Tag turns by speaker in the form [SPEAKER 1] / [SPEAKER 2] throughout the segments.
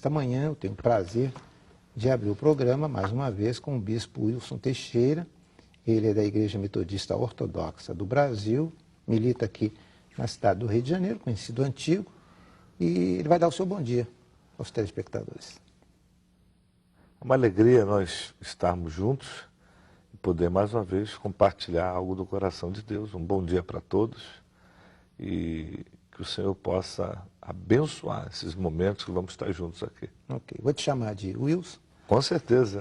[SPEAKER 1] nesta manhã eu tenho o prazer de abrir o programa, mais uma vez, com o bispo Wilson Teixeira. Ele é da Igreja Metodista Ortodoxa do Brasil, milita aqui na cidade do Rio de Janeiro, conhecido antigo, e ele vai dar o seu bom dia aos telespectadores.
[SPEAKER 2] Uma alegria nós estarmos juntos e poder mais uma vez compartilhar algo do coração de Deus. Um bom dia para todos e que o Senhor possa abençoar esses momentos que vamos estar juntos aqui.
[SPEAKER 1] Ok, vou te chamar de Wilson.
[SPEAKER 2] Com certeza.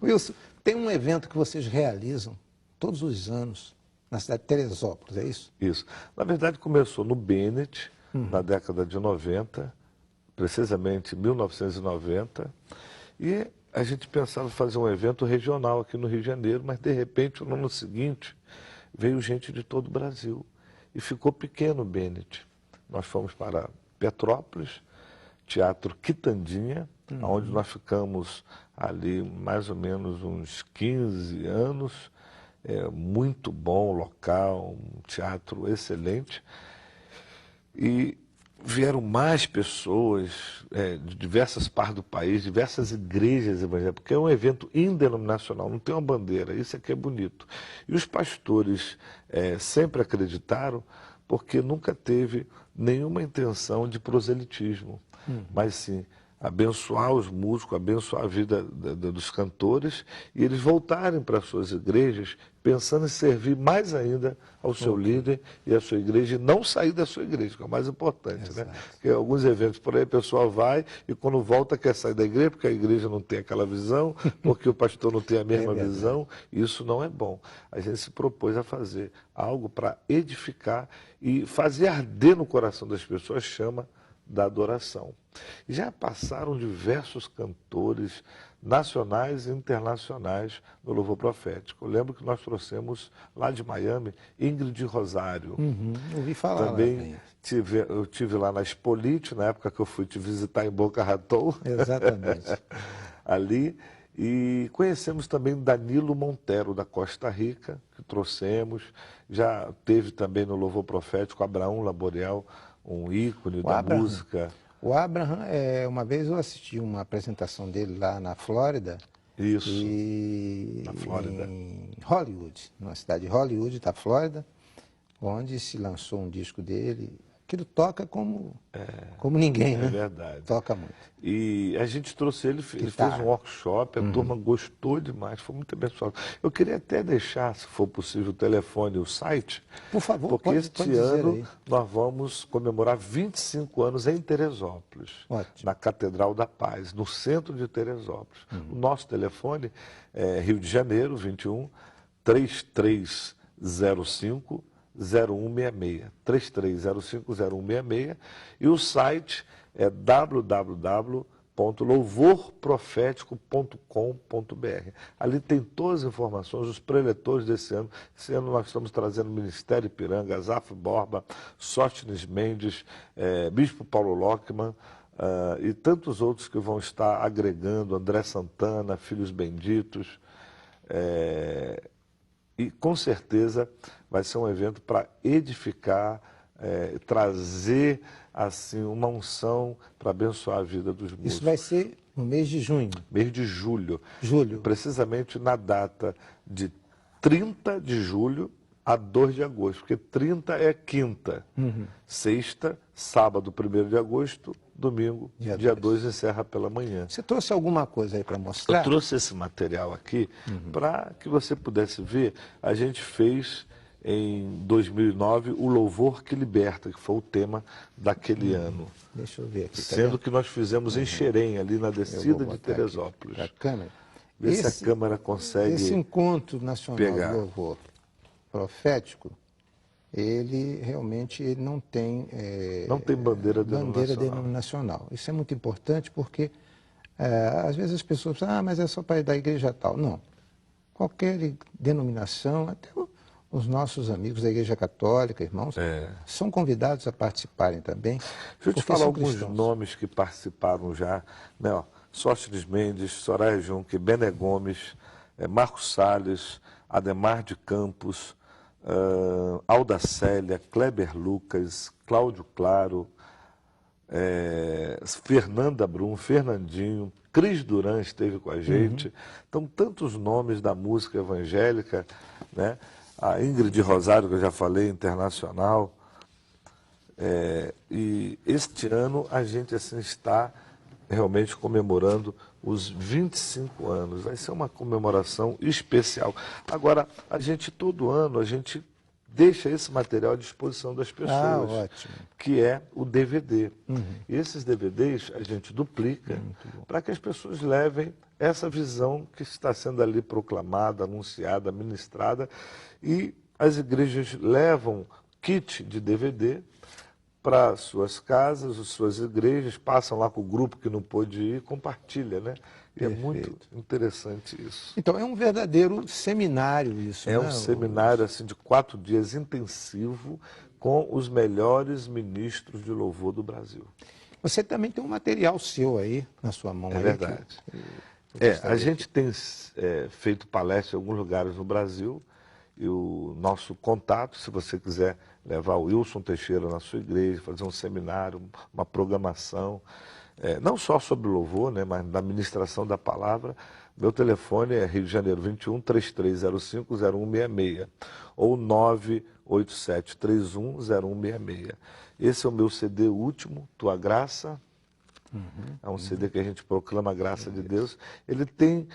[SPEAKER 1] Wilson, tem um evento que vocês realizam todos os anos na cidade de Teresópolis, é isso?
[SPEAKER 2] Isso. Na verdade começou no Bennett, na década de 90, precisamente 1990, e a gente pensava fazer um evento regional aqui no Rio de Janeiro, mas de repente no ano seguinte veio gente de todo o Brasil e ficou pequeno o Bennett. Nós fomos para Petrópolis, Teatro Quitandinha, onde nós ficamos ali mais ou menos uns 15 anos, muito bom local, um teatro excelente, e vieram mais pessoas de diversas partes do país, diversas igrejas evangélicas, porque é um evento indenominacional, não tem uma bandeira, isso aqui é bonito. E os pastores sempre acreditaram, porque nunca teve nenhuma intenção de proselitismo, mas sim abençoar os músicos, abençoar a vida dos cantores e eles voltarem para suas igrejas pensando em servir mais ainda ao seu líder e à sua igreja e não sair da sua igreja, que é o mais importante, né? Porque alguns eventos por aí a pessoa vai e quando volta quer sair da igreja porque a igreja não tem aquela visão, porque o pastor não tem a mesma visão, e isso não é bom. A gente se propôs a fazer algo para edificar e fazer arder no coração das pessoas, chama da adoração. Já passaram diversos cantores nacionais e internacionais no louvor profético. Eu lembro que nós trouxemos lá de Miami Ingrid Rosário.
[SPEAKER 1] Ouvi falar.
[SPEAKER 2] Também eu tive lá na Expolite, na época que eu fui te visitar em Boca Raton.
[SPEAKER 1] Exatamente.
[SPEAKER 2] Ali. E conhecemos também Danilo Montero, da Costa Rica, que trouxemos. Já teve também no louvor profético Abraão Laboriel, um ícone da música.
[SPEAKER 1] O Abraham, uma vez eu assisti uma apresentação dele lá na Flórida.
[SPEAKER 2] Isso,
[SPEAKER 1] na
[SPEAKER 2] Flórida.
[SPEAKER 1] Em Hollywood, na cidade de Hollywood, da Flórida, onde se lançou um disco dele. Aquilo toca como ninguém, né?
[SPEAKER 2] É verdade.
[SPEAKER 1] Toca muito.
[SPEAKER 2] E a gente trouxe ele fez um workshop, a turma gostou demais, foi muito abençoado. Eu queria até deixar, se for possível, o telefone e o site.
[SPEAKER 1] Por favor,
[SPEAKER 2] porque
[SPEAKER 1] pode
[SPEAKER 2] este ano
[SPEAKER 1] aí.
[SPEAKER 2] nós vamos comemorar 25 anos em Teresópolis, na Catedral da Paz, no centro de Teresópolis. O nosso telefone é Rio de Janeiro, 21 3305 0166, 33050166, e o site é www.louvorprofético.com.br. Ali tem todas as informações, os preletores desse ano. Esse ano nós estamos trazendo Ministério Ipiranga, Azaf Borba, Sóstenes Mendes, Bispo Paulo Lockman, e tantos outros que vão estar agregando, André Santana, Filhos Benditos, e com certeza vai ser um evento para edificar, trazer assim uma unção para abençoar a vida dos músicos.
[SPEAKER 1] Isso vai ser no mês de junho?
[SPEAKER 2] Mês de julho.
[SPEAKER 1] Julho.
[SPEAKER 2] Precisamente na data de 30 de julho a 2 de agosto, porque 30 é quinta, sexta, sábado 1º de agosto, domingo, dia 2 encerra pela manhã.
[SPEAKER 1] Você trouxe alguma coisa aí para mostrar?
[SPEAKER 2] Eu trouxe esse material aqui para que você pudesse ver. A gente fez em 2009 o Louvor que Liberta, que foi o tema daquele ano.
[SPEAKER 1] Deixa eu ver aqui.
[SPEAKER 2] Sendo que nós fizemos em Xerém, ali na descida de Teresópolis.
[SPEAKER 1] A câmera.
[SPEAKER 2] Vê se a câmera consegue
[SPEAKER 1] Esse encontro nacional
[SPEAKER 2] pegar.
[SPEAKER 1] do louvor profético, ele realmente não tem,
[SPEAKER 2] não tem bandeira
[SPEAKER 1] denominacional. Isso é muito importante porque às vezes as pessoas pensam, mas é só para ir da igreja tal. Não. Qualquer denominação, até os nossos amigos da Igreja Católica, irmãos, são convidados a participarem também.
[SPEAKER 2] Deixa eu te falar alguns nomes que participaram já, né? Ó, Sóstenes Mendes, Soraya Junque, Bené Gomes, Marcos Salles, Ademar de Campos, Alda Célia, Kleber Lucas, Cláudio Claro, Fernanda Brum, Fernandinho, Cris Duran esteve com a gente. Então, tantos nomes da música evangélica, né? A Ingrid Rosário, que eu já falei, internacional. E este ano a gente assim está realmente comemorando os 25 anos. Vai ser uma comemoração especial. Agora, todo ano, a gente deixa esse material à disposição das pessoas,
[SPEAKER 1] ótimo.
[SPEAKER 2] que é o DVD. E esses DVDs a gente duplica para que as pessoas levem essa visão que está sendo ali proclamada, anunciada, ministrada, e as igrejas levam kit de DVD para suas casas, suas igrejas, passam lá com o grupo que não pôde ir, compartilha, né? E
[SPEAKER 1] Perfeito.
[SPEAKER 2] é muito interessante isso.
[SPEAKER 1] Então, é um verdadeiro seminário isso,
[SPEAKER 2] É
[SPEAKER 1] né?
[SPEAKER 2] um seminário assim, de 4 dias intensivo com os melhores ministros de louvor do Brasil.
[SPEAKER 1] Você também tem um material seu aí, na sua mão.
[SPEAKER 2] É
[SPEAKER 1] aí,
[SPEAKER 2] verdade. A gente tem feito palestras em alguns lugares no Brasil, e o nosso contato, se você quiser levar o Wilson Teixeira na sua igreja, fazer um seminário, uma programação, não só sobre louvor, né, mas da ministração da palavra, meu telefone é Rio de Janeiro 21 3305 0166 ou 987 31 0166. Esse é o meu CD último, Tua Graça. É um CD que a gente proclama a graça de Deus. Ele tem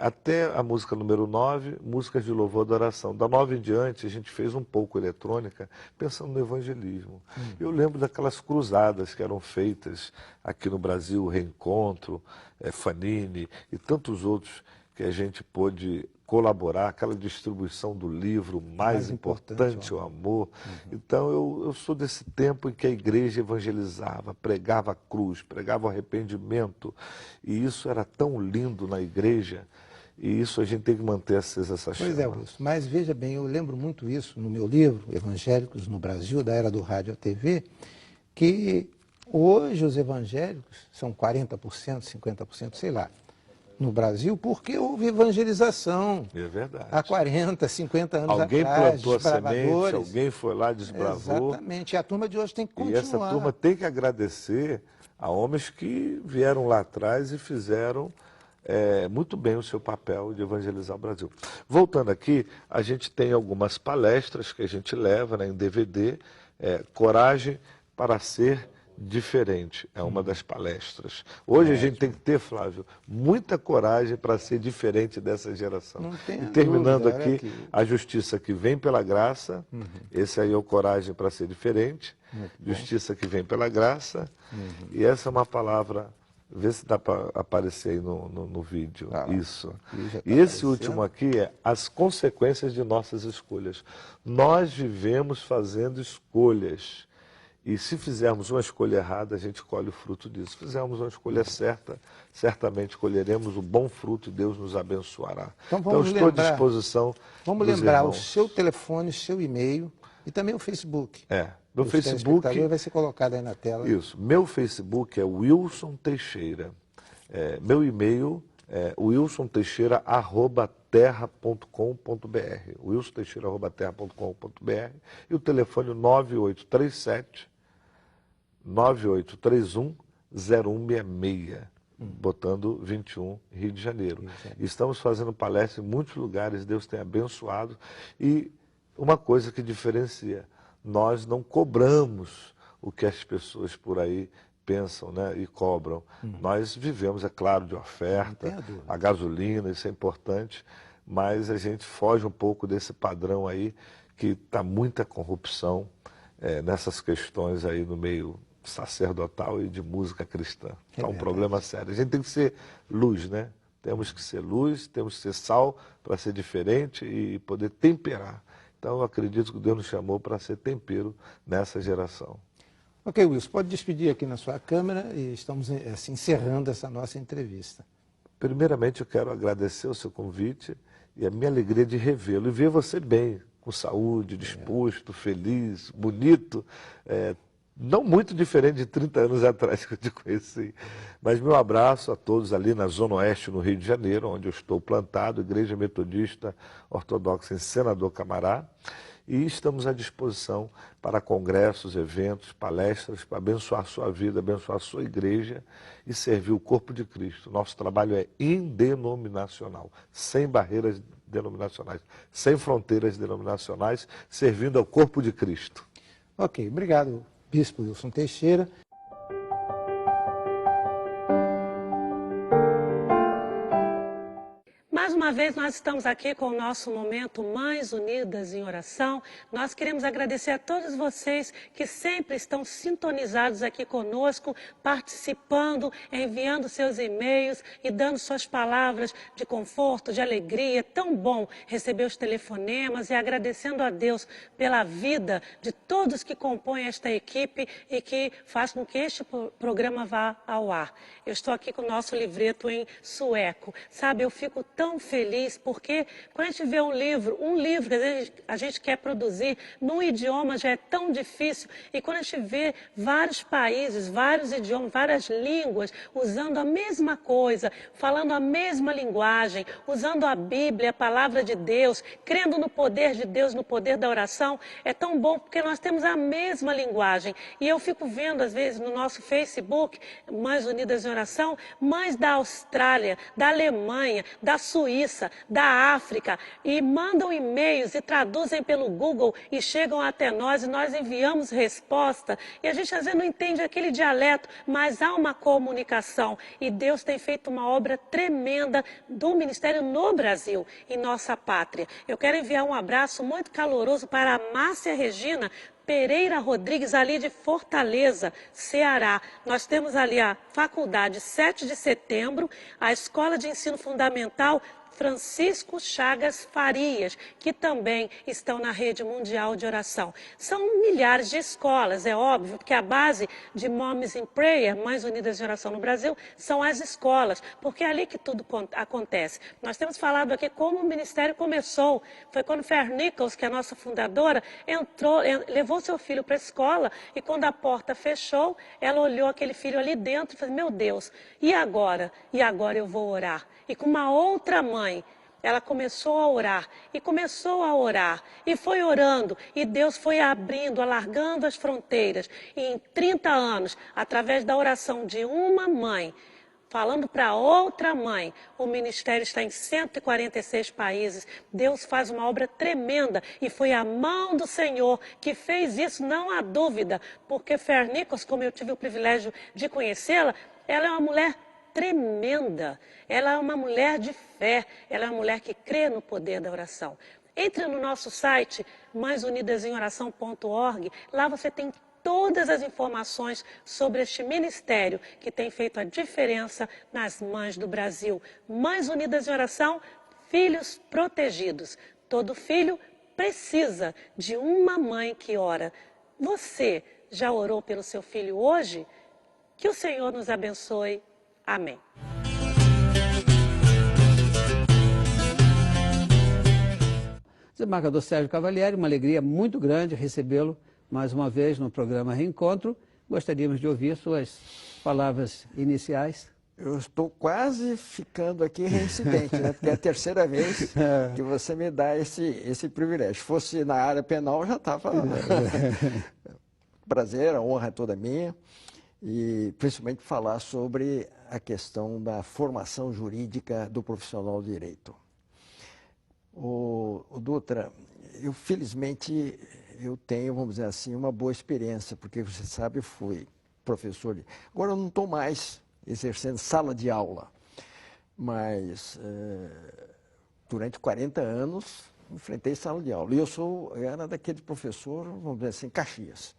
[SPEAKER 2] até a música número 9, músicas de louvor e adoração. Da 9 em diante, a gente fez um pouco eletrônica, pensando no evangelismo. Eu lembro daquelas cruzadas que eram feitas aqui no Brasil, Reencontro, Fanini e tantos outros que a gente pôde colaborar, aquela distribuição do livro mais importante, o amor. Então, eu sou desse tempo em que a igreja evangelizava, pregava a cruz, pregava o arrependimento, e isso era tão lindo na igreja, e isso a gente tem que manter acesa essa chama.
[SPEAKER 1] Pois é, Wilson, mas veja bem, eu lembro muito isso no meu livro, Evangélicos no Brasil, da Era do Rádio à TV, que hoje os evangélicos são 40%, 50%, sei lá, no Brasil, porque houve evangelização.
[SPEAKER 2] É verdade.
[SPEAKER 1] Há 40, 50 anos
[SPEAKER 2] alguém
[SPEAKER 1] atrás,
[SPEAKER 2] plantou a semente, alguém foi lá, desbravou.
[SPEAKER 1] Exatamente, e a turma de hoje tem que continuar.
[SPEAKER 2] E essa turma tem que agradecer a homens que vieram lá atrás e fizeram muito bem o seu papel de evangelizar o Brasil. Voltando aqui, a gente tem algumas palestras que a gente leva, né, em DVD, Coragem para Ser Diferente, é uma das palestras. Hoje a gente tem que ter, Flávio, muita coragem para ser diferente dessa geração.
[SPEAKER 1] Não tenha
[SPEAKER 2] E terminando
[SPEAKER 1] dúvida,
[SPEAKER 2] aqui, a justiça que vem pela graça, esse aí é o Coragem para Ser Diferente, justiça que vem pela graça, e essa é uma palavra, vê se dá para aparecer aí no vídeo, isso. E esse último aqui é as consequências de nossas escolhas. Nós vivemos fazendo escolhas. E se fizermos uma escolha errada, a gente colhe o fruto disso. Se fizermos uma escolha certa, certamente colheremos o bom fruto e Deus nos abençoará. Então estou à disposição.
[SPEAKER 1] Vamos lembrar irmãos. O seu telefone, o seu e-mail e também o Facebook.
[SPEAKER 2] Meu Facebook
[SPEAKER 1] vai ser colocado aí na tela.
[SPEAKER 2] Isso. Meu Facebook é Wilson Teixeira. Meu e-mail é wilsonteixeira@terra.com.br. wilsonteixeira@terra.com.br e o telefone 9831 0166, botando 21, Rio de Janeiro. Estamos fazendo palestras em muitos lugares, Deus tem abençoado. E uma coisa que diferencia, nós não cobramos o que as pessoas por aí pensam, né, e cobram. Nós vivemos, é claro, de oferta, a gasolina, isso é importante, mas a gente foge um pouco desse padrão aí, que está muita corrupção nessas questões aí no meio sacerdotal e de música cristã. É um problema sério. A gente tem que ser luz, né? Temos que ser luz, temos que ser sal para ser diferente e poder temperar. Então, eu acredito que Deus nos chamou para ser tempero nessa geração.
[SPEAKER 1] Ok, Wilson, pode despedir aqui na sua câmera e estamos assim, encerrando essa nossa entrevista.
[SPEAKER 2] Primeiramente, eu quero agradecer o seu convite e a minha alegria de revê-lo e ver você bem, com saúde, disposto, feliz, bonito, não muito diferente de 30 anos atrás que eu te conheci. Mas meu abraço a todos ali na Zona Oeste, no Rio de Janeiro, onde eu estou plantado, Igreja Metodista Ortodoxa em Senador Camará. E estamos à disposição para congressos, eventos, palestras, para abençoar sua vida, abençoar sua igreja e servir o corpo de Cristo. Nosso trabalho é indenominacional, sem barreiras denominacionais, sem fronteiras denominacionais, servindo ao corpo de Cristo.
[SPEAKER 1] Ok, obrigado, Bispo Wilson Teixeira.
[SPEAKER 3] Mais uma vez, nós estamos aqui com o nosso momento Mães Unidas em Oração. Nós queremos agradecer a todos vocês que sempre estão sintonizados aqui conosco, participando, enviando seus e-mails e dando suas palavras de conforto, de alegria. É tão bom receber os telefonemas e agradecendo a Deus pela vida de todos que compõem esta equipe e que faz com que este programa vá ao ar. Eu estou aqui com o nosso livreto em sueco. Sabe, eu fico tão feliz porque quando a gente vê um livro que a gente quer produzir num idioma já é tão difícil, e quando a gente vê vários países, vários idiomas, várias línguas usando a mesma coisa, falando a mesma linguagem, usando a Bíblia, a palavra de Deus, crendo no poder de Deus, no poder da oração, é tão bom porque nós temos a mesma linguagem. E eu fico vendo às vezes no nosso Facebook, Mães Unidas em Oração, mães da Austrália, da Alemanha, da Suíça, da África, e mandam e-mails e traduzem pelo Google e chegam até nós e nós enviamos resposta. E a gente às vezes não entende aquele dialeto, mas há uma comunicação. E Deus tem feito uma obra tremenda do ministério no Brasil, em nossa pátria. Eu quero enviar um abraço muito caloroso para a Márcia Regina Pereira Rodrigues, ali de Fortaleza, Ceará. Nós temos ali a Faculdade 7 de Setembro, a Escola de Ensino Fundamental Francisco Chagas Farias, que também estão na rede mundial de oração. São milhares de escolas, é óbvio, porque a base de Moms in Prayer, Mães Unidas em Oração no Brasil, são as escolas, porque é ali que tudo acontece. Nós temos falado aqui como o ministério começou. Foi quando Fer Nichols, que é a nossa fundadora, levou seu filho para a escola, e quando a porta fechou, ela olhou aquele filho ali dentro e falou: meu Deus, e agora? E agora eu vou orar. E com uma outra mãe, ela começou a orar, e foi orando, e Deus foi abrindo, alargando as fronteiras. E em 30 anos, através da oração de uma mãe, falando para outra mãe, o ministério está em 146 países. Deus faz uma obra tremenda, e foi a mão do Senhor que fez isso, não há dúvida, porque Fer Nichols, como eu tive o privilégio de conhecê-la, ela é uma mulher tremenda, ela é uma mulher de fé, ela é uma mulher que crê no poder da oração. Entre no nosso site, mãesunidasemoração.org, lá você tem todas as informações sobre este ministério que tem feito a diferença nas mães do Brasil. Mães Unidas em Oração, filhos protegidos. Todo filho precisa de uma mãe que ora. Você já orou pelo seu filho hoje? Que o Senhor nos abençoe. Amém.
[SPEAKER 4] Desembargador Sérgio Cavalieri, uma alegria muito grande recebê-lo mais uma vez no programa Reencontro. Gostaríamos de ouvir suas palavras iniciais.
[SPEAKER 5] Eu estou quase ficando aqui reincidente, né? Porque é a terceira vez que você me dá esse privilégio. Se fosse na área penal, eu já estava... Prazer, a honra é toda minha. E principalmente falar sobre a questão da formação jurídica do profissional de direito. O Dutra, felizmente eu tenho, vamos dizer assim, uma boa experiência, porque você sabe, eu fui professor. Agora eu não estou mais exercendo sala de aula, mas durante 40 anos enfrentei sala de aula. E era daquele professor, vamos dizer assim, Caxias.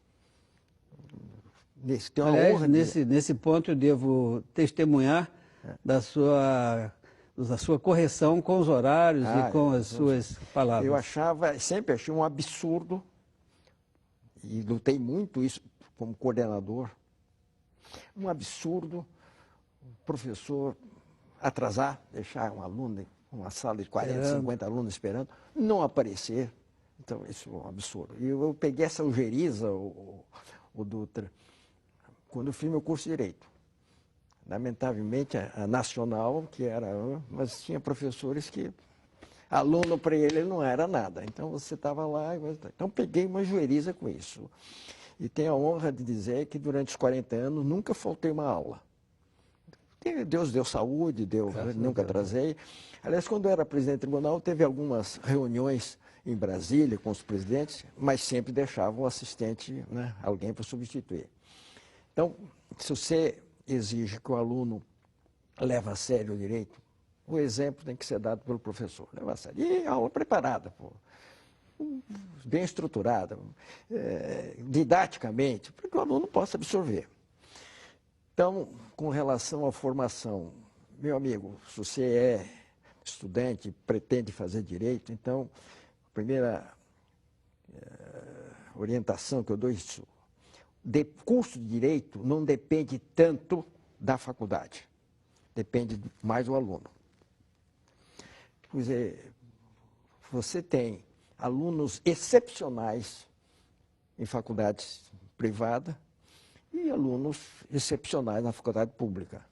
[SPEAKER 4] Aliás, nesse ponto eu devo testemunhar da sua correção com os horários e com as suas palavras.
[SPEAKER 5] Eu sempre achei um absurdo, e lutei muito isso como coordenador, um absurdo o professor atrasar, deixar um aluno, uma sala de 40, 50 alunos esperando, não aparecer. Então, isso é um absurdo. E eu peguei essa ojeriza, o Dutra, quando eu fiz meu curso de Direito. Lamentavelmente, a Nacional, que era... Mas tinha professores que... Aluno para ele não era nada. Então, você estava lá... Então, peguei uma joelhiza com isso. E tenho a honra de dizer que, durante os 40 anos, nunca faltei uma aula. Deus deu saúde, nunca atrasei. Aliás, quando eu era presidente do tribunal, teve algumas reuniões em Brasília com os presidentes, mas sempre deixava um assistente, né, alguém para substituir. Então, se você exige que o aluno leve a sério o direito, o exemplo tem que ser dado pelo professor. Leva a sério. E aula preparada, pô. Bem estruturada, didaticamente, para que o aluno possa absorver. Então, com relação à formação, meu amigo, se você é estudante, pretende fazer direito, então, a primeira orientação que eu dou é isso. Curso de direito não depende tanto da faculdade, depende mais do aluno. Pois é, você tem alunos excepcionais em faculdades privadas e alunos excepcionais na faculdade pública.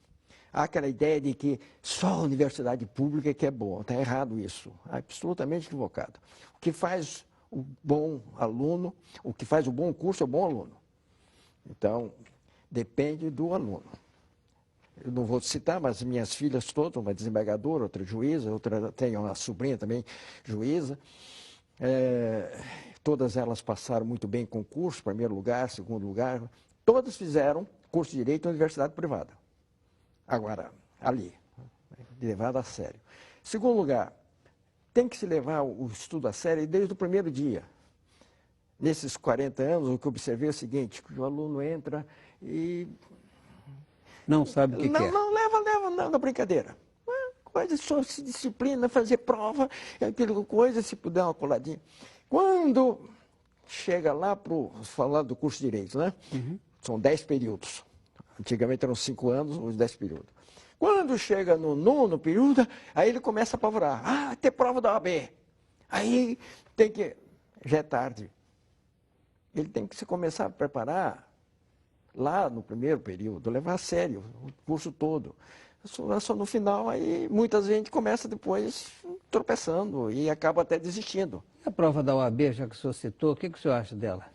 [SPEAKER 5] Há aquela ideia de que só a universidade pública é que é boa. Está errado isso, absolutamente equivocado. O que faz o bom aluno, o que faz o bom curso é o bom aluno. Então, depende do aluno. Eu não vou citar, mas minhas filhas todas, uma desembargadora, outra juíza, outra tenho uma sobrinha também juíza. Todas elas passaram muito bem em concurso, primeiro lugar, segundo lugar. Todas fizeram curso de Direito na universidade privada. Agora, ali, levado a sério. Segundo lugar, tem que se levar o estudo a sério desde o primeiro dia. Nesses 40 anos, o que eu observei é o seguinte, que o aluno entra e...
[SPEAKER 4] Não sabe o que quer.
[SPEAKER 5] Não, leva na brincadeira. Coisa só se disciplina, fazer prova, aquela coisa, se puder uma coladinha. Quando chega lá para falar do curso de Direito, né? Uhum. São 10 períodos. Antigamente eram 5 anos, os 10 períodos. Quando chega no 9º período, aí ele começa a apavorar. Ah, tem prova da OAB. Aí tem que... Já é tarde. Ele tem que se começar a preparar lá no primeiro período, levar a sério o curso todo. Só no final, aí muita gente começa depois tropeçando e acaba até desistindo.
[SPEAKER 4] E a prova da OAB, já que o senhor citou, o que o senhor acha dela?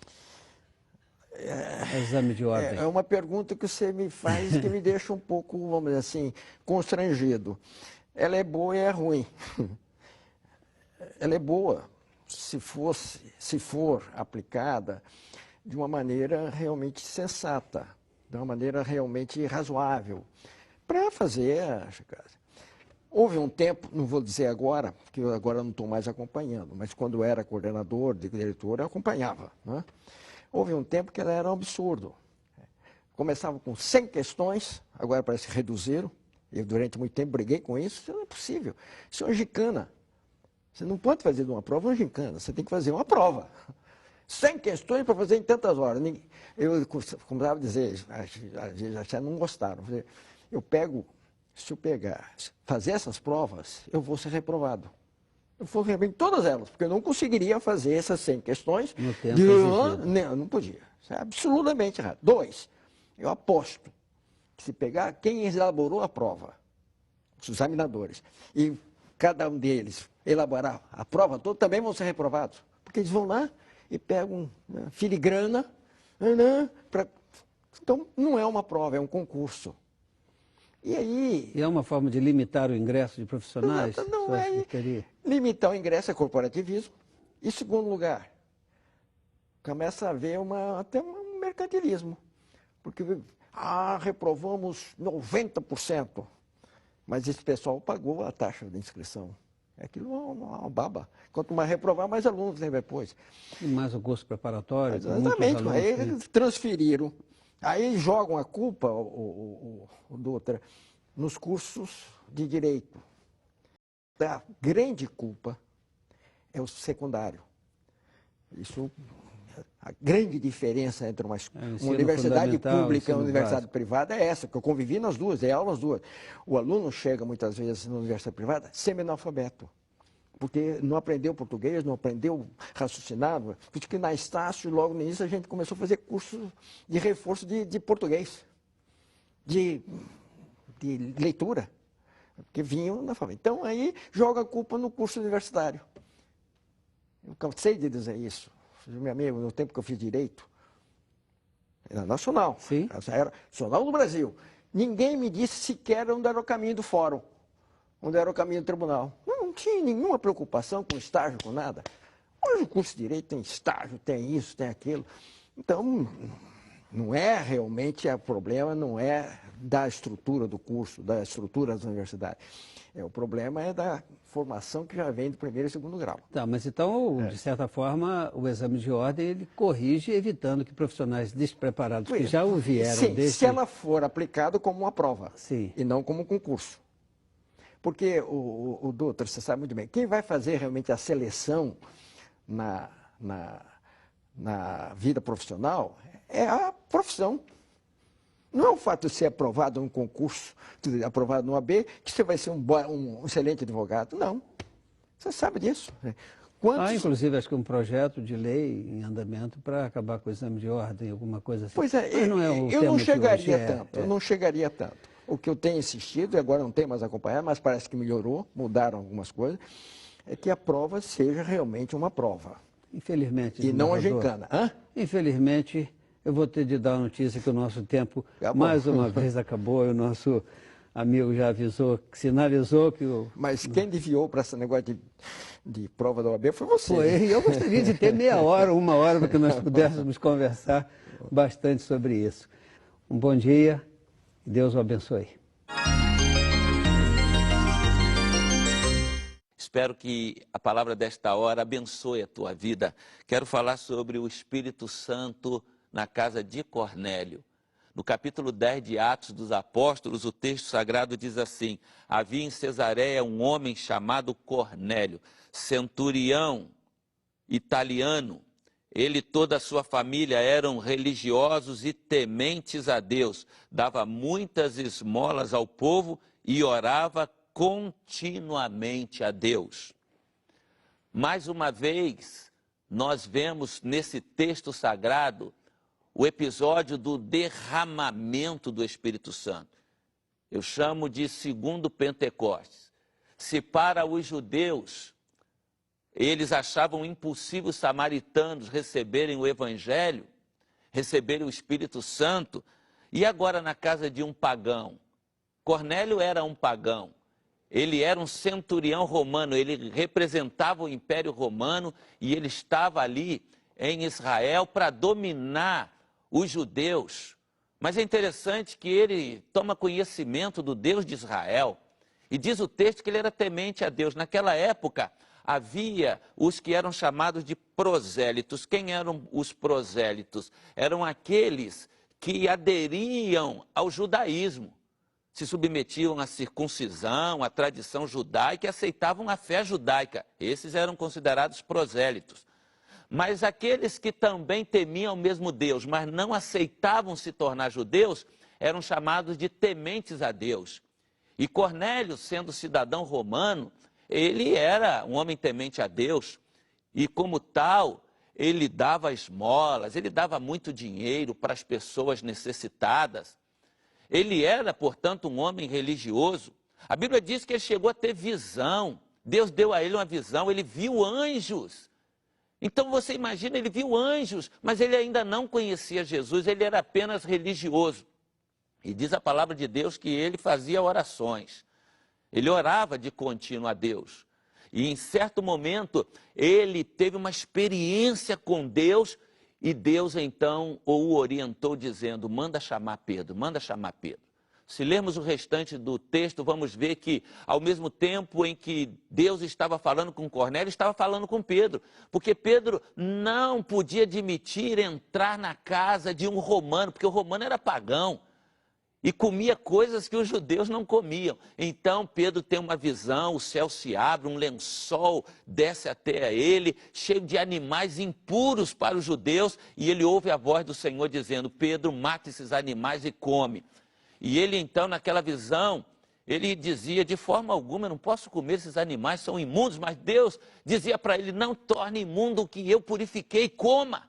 [SPEAKER 4] Exame de ordem.
[SPEAKER 5] É uma pergunta que você me faz que me deixa um pouco, vamos dizer assim, constrangido. Ela é boa e é ruim. Ela é boa se for aplicada de uma maneira realmente sensata, de uma maneira realmente razoável, para fazer a checagem. Houve um tempo, não vou dizer agora, porque eu agora não estou mais acompanhando, mas quando eu era coordenador, diretor, eu acompanhava, né? Houve um tempo que ela era um absurdo. Começava com 100 questões, agora parece que reduziram. Eu, durante muito tempo, briguei com isso. Isso não é possível. Isso é uma gincana. Você não pode fazer de uma prova uma gincana, você tem que fazer uma prova. 100 questões para fazer em tantas horas. Eu começava a dizer, já não gostaram. Se eu pegar, fazer essas provas, eu vou ser reprovado. Eu vou reprovar todas elas, porque eu não conseguiria fazer essas 100 questões.
[SPEAKER 4] No tempo exigido.
[SPEAKER 5] Não podia. Isso é absolutamente errado. 2, eu aposto que se pegar quem elaborou a prova, os examinadores, e cada um deles elaborar a prova toda, também vão ser reprovados. Porque eles vão lá e pegam filigrana. Então, não é uma prova, é um concurso. E aí...
[SPEAKER 4] E é uma forma de limitar o ingresso de profissionais?
[SPEAKER 5] Não é. Limitar o ingresso é corporativismo. E, segundo lugar, começa a haver até um mercantilismo. Porque, reprovamos 90%. Mas esse pessoal pagou a taxa de inscrição. Aquilo é uma baba. Quanto mais reprovar, mais alunos tem depois.
[SPEAKER 4] E mais o curso preparatório.
[SPEAKER 5] Exatamente. Aí eles transferiram. Aí jogam a culpa, doutora, nos cursos de direito. A grande culpa é o secundário. Isso, a grande diferença entre uma universidade pública e uma universidade privada é essa, que eu convivi nas duas, dei aula nas duas. O aluno chega muitas vezes na universidade privada semi-analfabeto. porque não aprendeu português, não aprendeu raciocinar. Porque na Estácio, logo no início, a gente começou a fazer curso de reforço de português, de leitura, porque vinham na família. Então, aí joga a culpa no curso universitário. Eu cansei de dizer isso. Meu amigo, no tempo que eu fiz Direito, era nacional,
[SPEAKER 4] Sim.
[SPEAKER 5] Era nacional do Brasil. Ninguém me disse sequer onde era o caminho do fórum, onde era o caminho do tribunal. Não tinha nenhuma preocupação com estágio, com nada. Hoje o curso de Direito tem estágio, tem isso, tem aquilo. Então, não é realmente o problema, não é da estrutura do curso, da estrutura das universidades. O problema é da formação que já vem do primeiro e segundo grau.
[SPEAKER 4] Tá, mas então, de certa forma, o exame de ordem ele corrige, evitando que profissionais despreparados que já o vieram
[SPEAKER 5] Sim,
[SPEAKER 4] desse...
[SPEAKER 5] se ela for aplicada como uma prova.
[SPEAKER 4] Sim.
[SPEAKER 5] E não como um concurso. Porque o doutor, você sabe muito bem, quem vai fazer realmente a seleção na vida profissional é a profissão. Não é o fato de ser aprovado num concurso, aprovado no AB, que você vai ser um excelente advogado. Não. Você sabe disso.
[SPEAKER 4] Inclusive, acho que um projeto de lei em andamento para acabar com o exame de ordem, alguma coisa assim.
[SPEAKER 5] Pois é, eu não chegaria tanto, eu não chegaria tanto. O que eu tenho insistido, e agora não tenho mais acompanhado, mas parece que melhorou, mudaram algumas coisas, é que a prova seja realmente uma prova.
[SPEAKER 4] Infelizmente.
[SPEAKER 5] E não a gincana.
[SPEAKER 4] Infelizmente, eu vou ter de dar a notícia que o nosso tempo, mais uma vez, acabou. E o nosso amigo já avisou, sinalizou que o...
[SPEAKER 5] Mas quem desviou para esse negócio de prova da OAB foi você.
[SPEAKER 4] Foi, e eu gostaria de ter meia hora, uma hora, para que nós pudéssemos conversar bastante sobre isso. Um bom dia, Deus o abençoe.
[SPEAKER 6] Espero que a palavra desta hora abençoe a tua vida. Quero falar sobre o Espírito Santo na casa de Cornélio. No capítulo 10 de Atos dos Apóstolos, o texto sagrado diz assim: havia em Cesareia um homem chamado Cornélio, centurião italiano. Ele e toda a sua família eram religiosos e tementes a Deus. Dava muitas esmolas ao povo e orava continuamente a Deus. Mais uma vez, nós vemos nesse texto sagrado o episódio do derramamento do Espírito Santo. Eu chamo de segundo Pentecostes. Se para os judeus, eles achavam impossível os samaritanos receberem o Evangelho, receberem o Espírito Santo, e agora na casa de um pagão. Cornélio era um pagão. Ele era um centurião romano, ele representava o Império Romano e ele estava ali em Israel para dominar os judeus. Mas é interessante que ele toma conhecimento do Deus de Israel e diz o texto que ele era temente a Deus. Naquela época havia os que eram chamados de prosélitos. Quem eram os prosélitos? Eram aqueles que aderiam ao judaísmo, se submetiam à circuncisão, à tradição judaica e aceitavam a fé judaica. Esses eram considerados prosélitos. Mas aqueles que também temiam o mesmo Deus, mas não aceitavam se tornar judeus, eram chamados de tementes a Deus. E Cornélio, sendo cidadão romano, ele era um homem temente a Deus. E como tal, ele dava esmolas, ele dava muito dinheiro para as pessoas necessitadas. Ele era, portanto, um homem religioso. A Bíblia diz que ele chegou a ter visão. Deus deu a ele uma visão, ele viu anjos. Então você imagina, ele viu anjos, mas ele ainda não conhecia Jesus, ele era apenas religioso. E diz a palavra de Deus que ele fazia orações. Ele orava de contínuo a Deus. E em certo momento, ele teve uma experiência com Deus, e Deus então o orientou dizendo: manda chamar Pedro, manda chamar Pedro. Se lermos o restante do texto, vamos ver que ao mesmo tempo em que Deus estava falando com Cornélio, estava falando com Pedro. Porque Pedro não podia admitir entrar na casa de um romano, porque o romano era pagão e comia coisas que os judeus não comiam. Então Pedro tem uma visão, o céu se abre, um lençol desce até ele, cheio de animais impuros para os judeus, e ele ouve a voz do Senhor dizendo: Pedro, mata esses animais e come. E ele então, naquela visão, ele dizia, de forma alguma, eu não posso comer esses animais, são imundos, mas Deus dizia para ele, não torne imundo o que eu purifiquei, coma.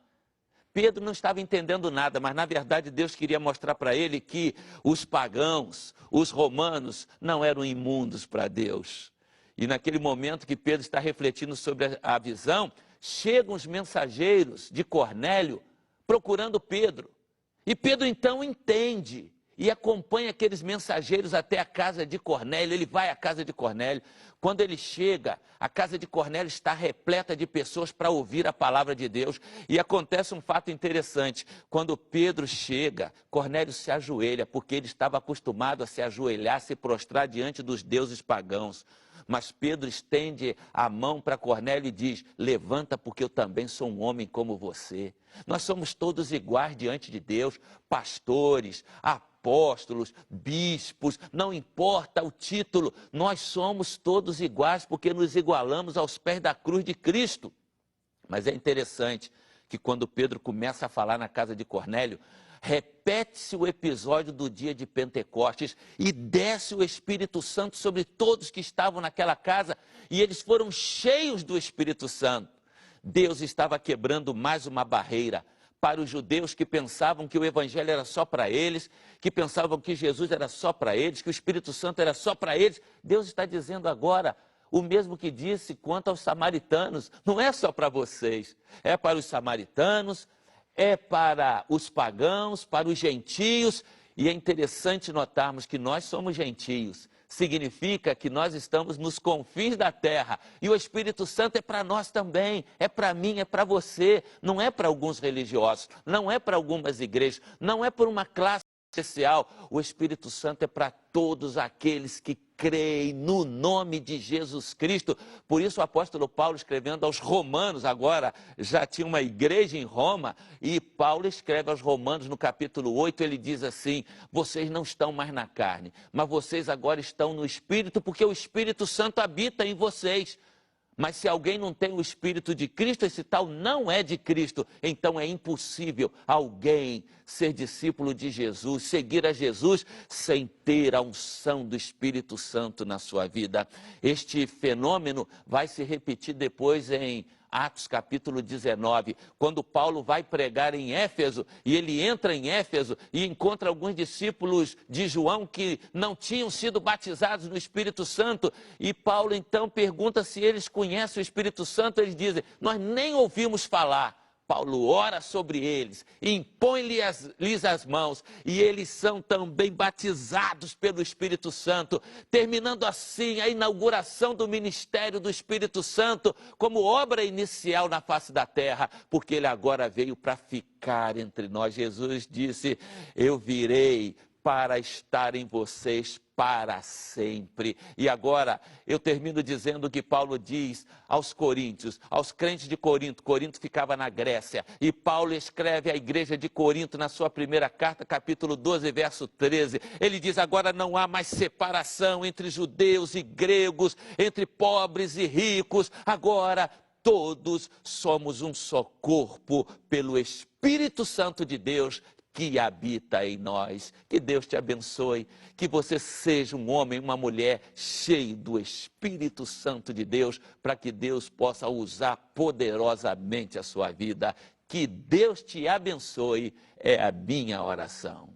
[SPEAKER 6] Pedro não estava entendendo nada, mas na verdade Deus queria mostrar para ele que os pagãos, os romanos, não eram imundos para Deus. E naquele momento que Pedro está refletindo sobre a visão, chegam os mensageiros de Cornélio procurando Pedro. E Pedro então entende e acompanha aqueles mensageiros até a casa de Cornélio. Ele vai à casa de Cornélio. Quando ele chega, a casa de Cornélio está repleta de pessoas para ouvir a palavra de Deus. E acontece um fato interessante. Quando Pedro chega, Cornélio se ajoelha, porque ele estava acostumado a se ajoelhar, se prostrar diante dos deuses pagãos. Mas Pedro estende a mão para Cornélio e diz, levanta porque eu também sou um homem como você. Nós somos todos iguais diante de Deus, pastores, apóstolos, bispos, não importa o título, nós somos todos iguais porque nos igualamos aos pés da cruz de Cristo. Mas é interessante que quando Pedro começa a falar na casa de Cornélio, repete-se o episódio do dia de Pentecostes e desce o Espírito Santo sobre todos que estavam naquela casa e eles foram cheios do Espírito Santo. Deus estava quebrando mais uma barreira para os judeus que pensavam que o Evangelho era só para eles, que pensavam que Jesus era só para eles, que o Espírito Santo era só para eles. Deus está dizendo agora o mesmo que disse quanto aos samaritanos, não é só para vocês, é para os samaritanos, é para os pagãos, para os gentios, e é interessante notarmos que nós somos gentios. Significa que nós estamos nos confins da terra, e o Espírito Santo é para nós também, é para mim, é para você, não é para alguns religiosos, não é para algumas igrejas, não é para uma classe especial, o Espírito Santo é para todos aqueles que creem no nome de Jesus Cristo. Por isso o apóstolo Paulo, escrevendo aos romanos, agora já tinha uma igreja em Roma, e Paulo escreve aos romanos no capítulo 8, ele diz assim, vocês não estão mais na carne, mas vocês agora estão no Espírito, porque o Espírito Santo habita em vocês. Mas se alguém não tem o Espírito de Cristo, esse tal não é de Cristo. Então é impossível alguém ser discípulo de Jesus, seguir a Jesus, sem ter a unção do Espírito Santo na sua vida. Este fenômeno vai se repetir depois em Atos capítulo 19, quando Paulo vai pregar em Éfeso, e ele entra em Éfeso e encontra alguns discípulos de João que não tinham sido batizados no Espírito Santo, e Paulo então pergunta se eles conhecem o Espírito Santo, eles dizem, nós nem ouvimos falar. Paulo ora sobre eles, impõe-lhes as mãos, e eles são também batizados pelo Espírito Santo, terminando assim a inauguração do ministério do Espírito Santo, como obra inicial na face da terra, porque ele agora veio para ficar entre nós. Jesus disse, eu virei para estar em vocês para sempre. E agora eu termino dizendo que Paulo diz aos coríntios, aos crentes de Corinto, Corinto ficava na Grécia, e Paulo escreve à igreja de Corinto na sua primeira carta, capítulo 12, verso 13, ele diz, agora não há mais separação entre judeus e gregos, entre pobres e ricos, agora todos somos um só corpo pelo Espírito Santo de Deus que habita em nós. Que Deus te abençoe, que você seja um homem, uma mulher cheio do Espírito Santo de Deus, para que Deus possa usar poderosamente a sua vida. Que Deus te abençoe, é a minha oração.